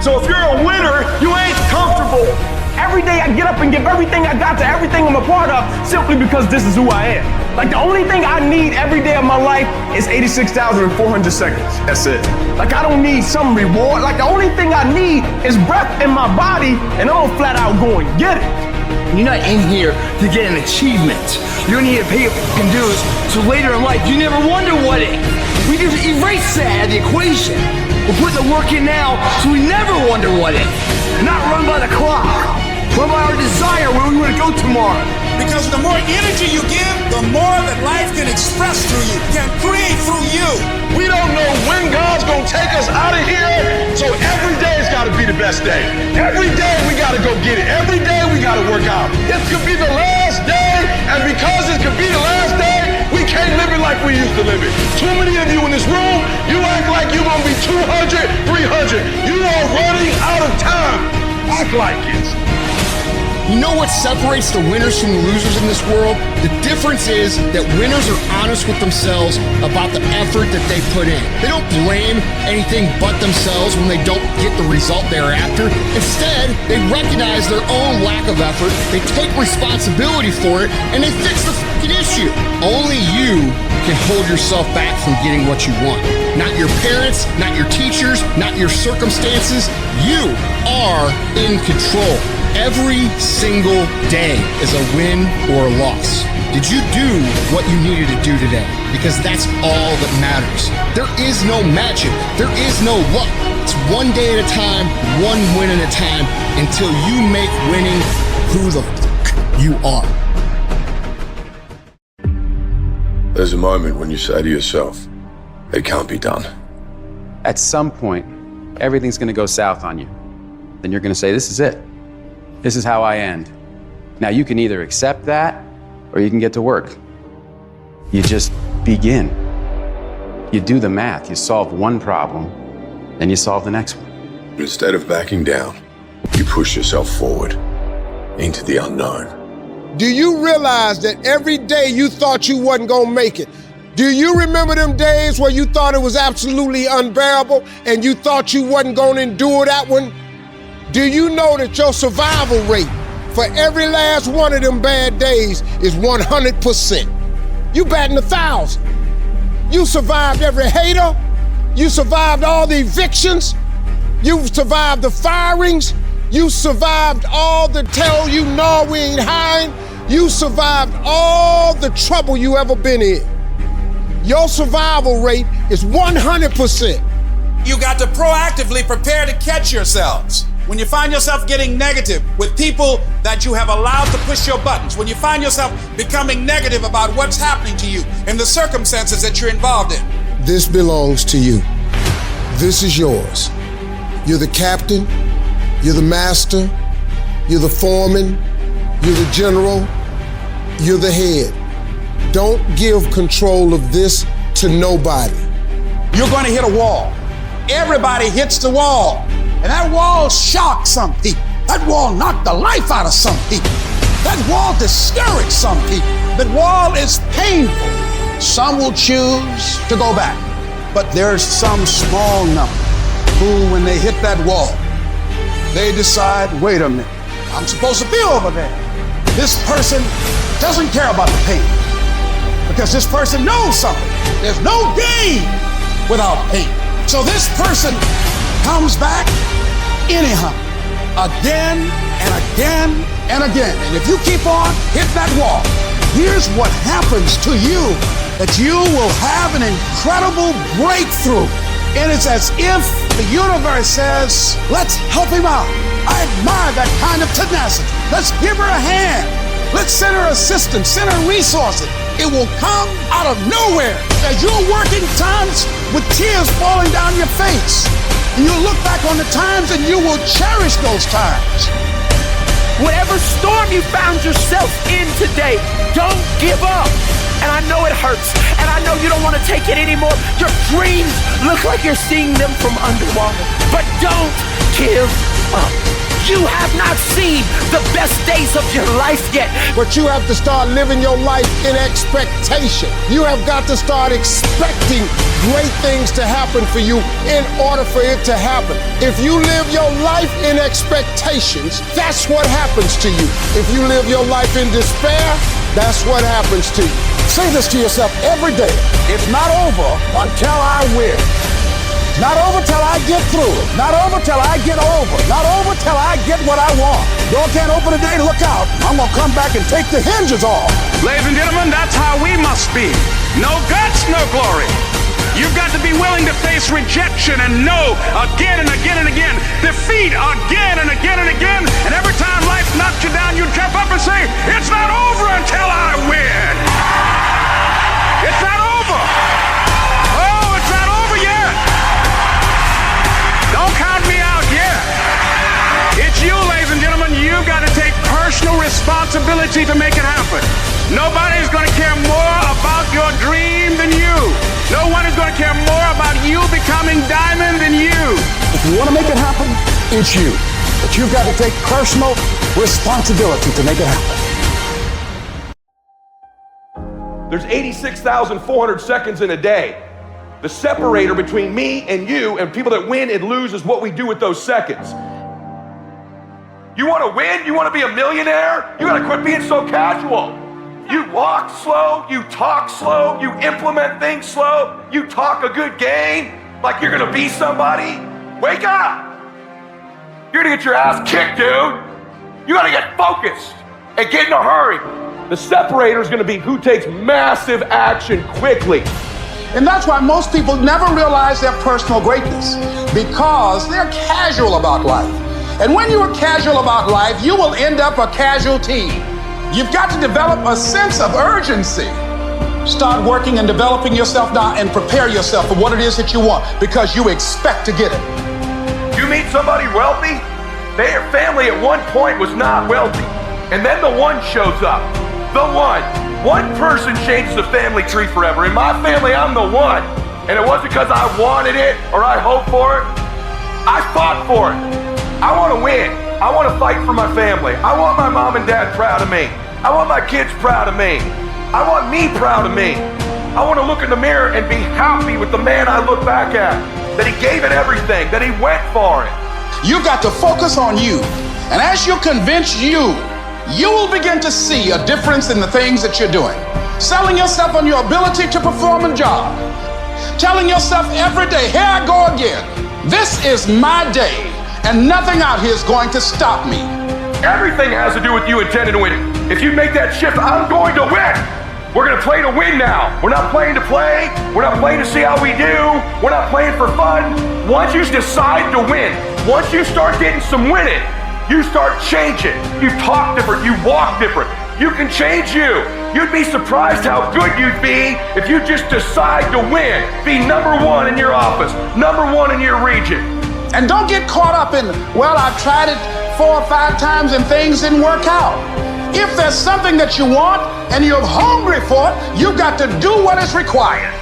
So if you're a winner, you ain't comfortable. Every day I get up and give everything I got to everything I'm a part of simply because this is who I am. Like the only thing I need every day of my life is 86,400 seconds. That's it. Like I don't need some reward. Like the only thing I need is breath in my body and I'm flat out going get it. You're not in here to get an achievement. You're in here to pay your fucking dues so later in life you never wonder what it. We just erase that out of the equation. We're putting the work in now so we never wonder what it. Not run by the clock. Run by our desire where we want to go tomorrow. Because the more energy you give, the more that life can express through you, can create through you. We don't know when God's gonna take us out of here, so every day's gotta be the best day. Every day we gotta go get it. Every day we gotta work out. This could be the last day, and because it could be the last day, we can't live it like we used to live it. Too many of you in this room, you act like you're gonna be 200, 300. You are running out of time. Act like it. You know what separates the winners from the losers in this world? The difference is that winners are honest with themselves about the effort that they put in. They don't blame anything but themselves when they don't get the result they're after. Instead, they recognize their own lack of effort, they take responsibility for it, and they fix the fucking issue. Only you can hold yourself back from getting what you want. Not your parents, not your teachers, not your circumstances. You are in control. Every single day is a win or a loss. Did you do what you needed to do today? Because that's all that matters. There is no magic. There is no luck. It's one day at a time, one win at a time, until you make winning who the fuck you are. There's a moment when you say to yourself, it can't be done. At some point, everything's gonna go south on you. Then you're gonna say, this is it. This is how I end. Now you can either accept that or you can get to work. You just begin. You do the math, you solve one problem, then you solve the next one. Instead of backing down, you push yourself forward into the unknown. Do you realize that every day you thought you wasn't gonna make it? Do you remember them days where you thought it was absolutely unbearable and you thought you wasn't gonna endure that one? Do you know that your survival rate for every last one of them bad days is 100%? You batting 1,000. You survived every hater. You survived all the evictions. You survived the firings. You survived all the tell you no, we ain't hiring. You survived all the trouble you ever been in. Your survival rate is 100%. You got to proactively prepare to catch yourselves. When you find yourself getting negative with people that you have allowed to push your buttons, when you find yourself becoming negative about what's happening to you and the circumstances that you're involved in. This belongs to you. This is yours. You're the captain, you're the master, you're the foreman, you're the general, you're the head. Don't give control of this to nobody. You're going to hit a wall. Everybody hits the wall. And that wall shocked some people. That wall knocked the life out of some people. That wall discouraged some people. That wall is painful. Some will choose to go back. But there's some small number who, when they hit that wall, they decide, wait a minute, I'm supposed to be over there. This person doesn't care about the pain because this person knows something. There's no gain without pain. So this person comes back anyhow, again and again and again. And if you keep on hitting that wall, here's what happens to you, that you will have an incredible breakthrough. And it's as if the universe says, let's help him out. I admire that kind of tenacity. Let's give her a hand. Let's send her assistance, send her resources. It will come out of nowhere as you're working times with tears falling down your face. And you'll look back on the times and you will cherish those times. Whatever storm you found yourself in today, don't give up. And I know it hurts, and I know you don't want to take it anymore. Your dreams look like you're seeing them from underwater. But don't give up. You have not seen the best days of your life yet. But you have to start living your life in expectation. You have got to start expecting great things to happen for you in order for it to happen. If you live your life in expectations, that's what happens to you. If you live your life in despair, that's what happens to you. Say this to yourself every day. It's not over until I win. Not over till I get through it. Not over till I get over. Not over till I get what I want. Door can't open today, look out. I'm gonna come back and take the hinges off. Ladies and gentlemen, that's how we must be. No guts, no glory. You've got to be willing to face rejection and no again and again and again. Defeat again and again and again. And every time life knocks you down, you jump up and say, it's not over until I win. It's not over. Oh, it's not over yet. Don't count me out yet. It's you, ladies and gentlemen. You've got to take personal responsibility to make it happen. Nobody's going to care more about your dream than you. No one is going to care more about you becoming diamond than you. If you want to make it happen, it's you. But you've got to take personal responsibility to make it happen. There's 86,400 seconds in a day. The separator between me and you and people that win and lose is what we do with those seconds. You want to win? You want to be a millionaire? You got to quit being so casual. You walk slow, you talk slow, you implement things slow, you talk a good game like you're gonna be somebody. Wake up! You're gonna get your ass kicked, dude. You gotta get focused and get in a hurry. The separator is gonna be who takes massive action quickly. And that's why most people never realize their personal greatness, because they're casual about life. And when you are casual about life, you will end up a casualty. You've got to develop a sense of urgency. Start working and developing yourself now and prepare yourself for what it is that you want, because you expect to get it. You meet somebody wealthy, their family at one point was not wealthy. And then the one shows up. The one. One person changes the family tree forever. In my family, I'm the one. And it wasn't because I wanted it or I hoped for it. I fought for it. I want to win. I want to fight for my family. I want my mom and dad proud of me. I want my kids proud of me. I want me proud of me. I want to look in the mirror and be happy with the man I look back at. That he gave it everything, that he went for it. You got to focus on you. And as you convince you will begin to see a difference in the things that you're doing. Selling yourself on your ability to perform a job. Telling yourself every day, here I go again. This is my day. And nothing out here is going to stop me. Everything has to do with you intending to win. If you make that shift, I'm going to win. We're going to play to win now. We're not playing to play. We're not playing to see how we do. We're not playing for fun. Once you decide to win, once you start getting some winning, you start changing. You talk different. You walk different. You can change you. You'd be surprised how good you'd be if you just decide to win. Be number one in your office, number one in your region. And don't get caught up in, well, I've tried it 4 or 5 times and things didn't work out. If there's something that you want and you're hungry for it, you've got to do what is required.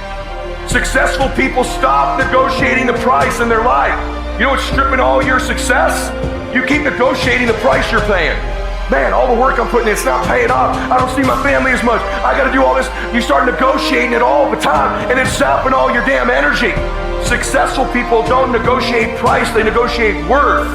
Successful people stop negotiating the price in their life. You know what's stripping all your success? You keep negotiating the price you're paying. Man, all the work I'm putting in, it's not paying off. I don't see my family as much. I got to do all this. You start negotiating it all the time, and it's sapping all your damn energy. Successful people don't negotiate price, they negotiate worth.